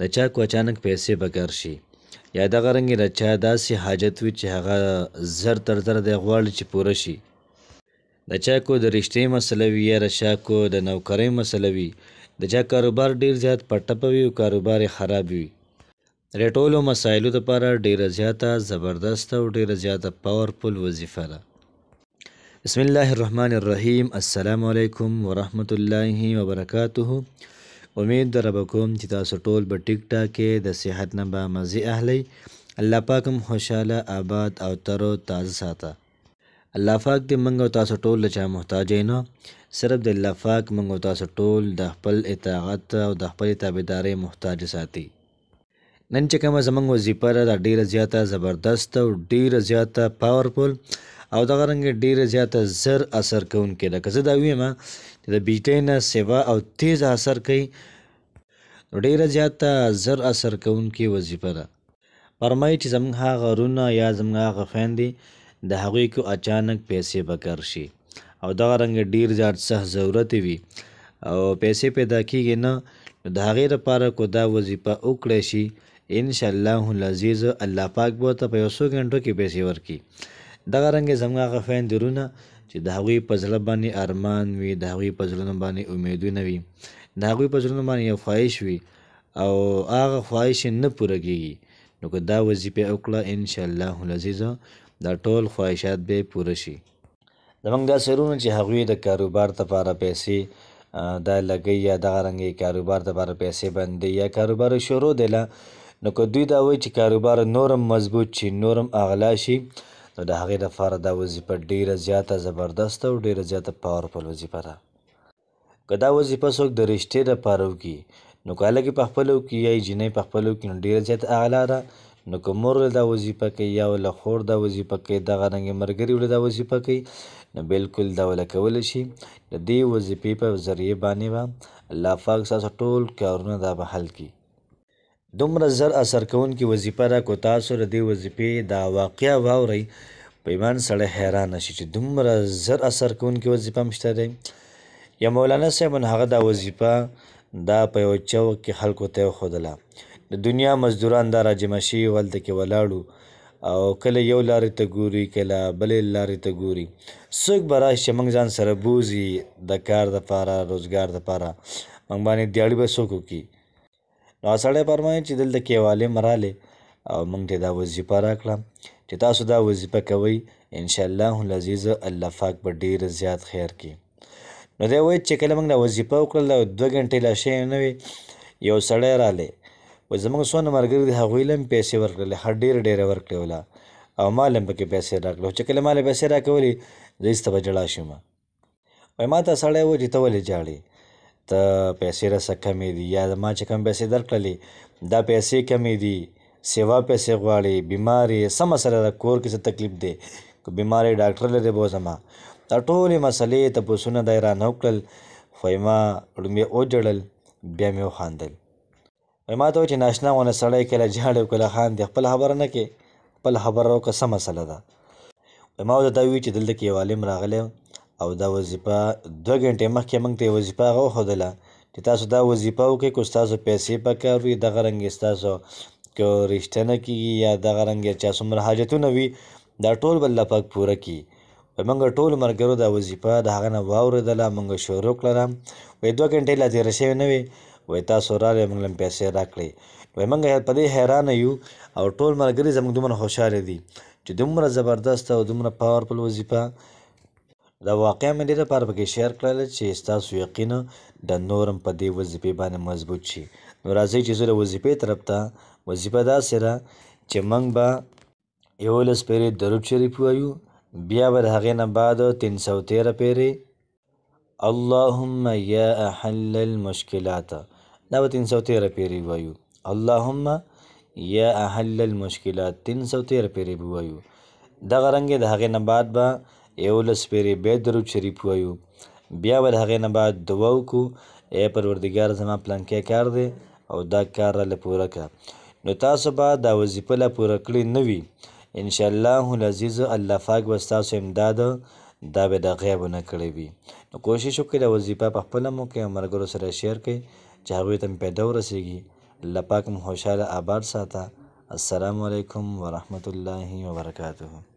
د چا کو اچانک پیسې بکر شي یا دغه رنګې د چا داسې حاجت وي چې هغه زر تر زر دی غواړي چې پوره شي، د چا کو د رشتې مسله وي یا د چا کو د نوکرۍ مسله وي، د چا کاروبار ډیر زیات په ټپه وي او کاروبار یې خراب وي. د دې ټولو مسایلو دپاره ډیره زیاته زبردست او ډیره زیاته پاورفل وظیفه ده. بسم الله الرحمن الرحیم. السلام علیکم ورحمت الله وبرکاته. امید در به کوم چې تاسو ټول به ټیک ټاک کې د صحت نه به مزې اهلی. الله پاک هم خوشحاله آباد او تر و تازه ساته. الله پاک دې موږ او تاسو ټول له چا محتاج نه، صرف د الله پاک موږ او تاسو ټول د خپل اطاعت او د خپل تابعدارۍ محتاج ساتي. نن چې کومه زموږ وظیفه ده دا ډیره زیاته زبردست او ډیره زیاته پاورفل او دغه رنګه ډیره زیاته زر اثر کوونکې ده. که زه دا ویم چې د بجلی نه سوا او تیز اثر کوي، نو ډیره زیاته زر اثر کوونکې وظیفه ده. فرمایي چې زموږ هغه وروڼه یا زموږ هغه خویندې د هغوی کو اچانک پیسې بکر شي او دغه رنګه ډیر زیات سخت ضرورت وي او پیسې پیدا کیږي نه، نو د هغې لپاره کو دا وظیفه وکړی شي، انشاءالله العزیز الله پاک به ورته په 100 غنټو کې پیسې ورکړي. دغه رنګې زموږ هغه خویندې وروڼه چې د هغوی په زړه باندې ارمان وي، د هغوی په زړونو باندې امیدونه وي، د هغوی په زړونو باندې یو خواهش وي او هغه خواهش نه پوره کیږي، نو که دا وظیفه وکړه انشاءالله العزیز دا ټول خواهشات به پوره شي. زموږ داسې وروڼه چې هغوی د کاروبار دپاره پیسې دا لګوي یا دغه رنګې کاروبار دپاره پیسې بندوي یا کاروبار شروع دی له، نو که دوی دا وایي چې کاروبار نورم مضبوط شي، نورم اغلا شي، نو د هغې لپاره دا وظیفه ډیره زیاته زبردست او ډیره زیاته پاورفل وظیفه ده. که دا وظیفه څوک د رشتې دپاره وکړي، نو که هلک یې پخپله وکړي یا یې جینۍ پخپله وکړي، نو ډیره زیاته اعلی ده. نو که مور دا وظیفه کوي یا وله خور دا وظیفه کوي، دغه رنګې ملګري ولې دا وظیفه کوي، نو بلکل دا وله کولی شي. د دې وظیفې په ذریعې باندې به الله پاک ستاسو ټول کارونه دا به حل کړي. دومره زر اثر کوونکې وظیفه ده. که تاسو د دې وظیفې دا واقعه واورئ، په ایمان سړی حیرانه شي چې دومره زر اثر کوونکې وظیفه هم شته دی. یا مولانا صاحب هغه دا وظیفه دا په یو چوک کې خلکو ته وښودله. د دنیا مزدوران دا راجمع شوي وو، هلته کې ولاړو او کله یو لارې ته ګوري، کله بلې لارې ته ګوري. څوک به راشي چې موږ ځان سره بوځي د کار دپاره، روزګار دپاره، موږ باندې دیاړي به څوک وکړي. نو هغه سړی فرمایي چې دلته کې یو عالم رالی او موږ ته دا وظیفه راکړه چې تاسو دا وظیفه کوئ، انشاءالله العزیز الله پاک به ډېر زیات خیر کړي. نو دی وایي چې کله موږ دا وظیفه وکړل، 2 غنټې لا شی نه وي، یو سړی رالی، وایي زموږ څونه ملګري دي هغوی له هم پیسې ورکړلې، ډېرې ډېرې ورکړې وله او ما له هم پکې پیسې راکړلې. خو چې کله ما له پیسې راکولې، زه ایسته به جړا شوم. وایي ما ته سړی وایي چې ته ولې جاړې، ته پیسې راڅخه کمې دي یا ما چې کوم پیسې درکړلې دا پیسې کمې دي، سیوا پیسې غواړې، بیمار یې، څه مسله ده، کور کې څه تکلیف دی، که بیمار یې ډاکټر لرې بوځمه. دا ټولې مسلې تپوسونه دا یې رانه وکړل. خو وایي ما لومبې وجړل، بیا مې وخاندل. وایي ما ته وایي چې ناشنا غوندې سړی کله جاړي او کله خاندي، خپله خبره نه کې، خپله خبره وکړه څه مسله ده. وایي ما ورته دا ووایي چې دلته کې یو عالم راغلی او دا وظیفه 2 غنټې مخکې موږ ته یې وظیفه هغه وښودله چې تاسو دا وظیفه وکړئ، که ستاسو پیسې پکار وي، دغه رنګې ستاسو که رشته نه کېږي یا دغه رنګې چا څومره حاجتونه وي، دا ټول به الله پاک پوره کړي. وایي موږ ټولو ملګرو دا وظیفه د هغه نه واورېدله، موږ شروع کړله. وایي 2 غنټې لا تېره شوې نه وې، وایي تاسو راغلئ موږ له پیسې راکړئ. وایي موږ په دې حیرانه یو او ټول ملګري زموږ دومره خوشحاله دي چې دومره زبردست او دومره پاورفل وظیفه. دا واقعه مې دې لپاره پکې شیر کړله چې ستاسو یقین د نورم په دې وظیفې باندې مضبوط شي. نو راځئ چې زه د وظیفې طرف ته. وظیفه داسې ده چې موږ به 11 پیرې درود شریف ووایو، بیا به د هغې نه بعد 313 پیرې اللهم یا احل المشکلات، دا به 313 پیرې ووایو. اللهم یا احل المشکلات 313 پیرې به ووایو. دغه رنګې د هغې نه بعد به 11 پیرې بیا درود شریف ووایو، بیا به د هغې نه بعد دعا وکړو، ای پروردګار زما پلانکی کار دی او دا کار راله پوره کړه. نو تاسو به دا وظیفه لا پوره کړې نه وي، انشاءالله العزیز الله پاک به ستاسو امداد دا به د غیبو نه کړی وي. نو کوشش وکړئ دا وظیفه په خپله مو کوئ او ملګرو سره شیر کړئ چې هغوی ته هم پیدا ورسیږي. الله پاک مو خوشحاله آباد ساته. السلام علیکم ورحمت الله وبرکاته.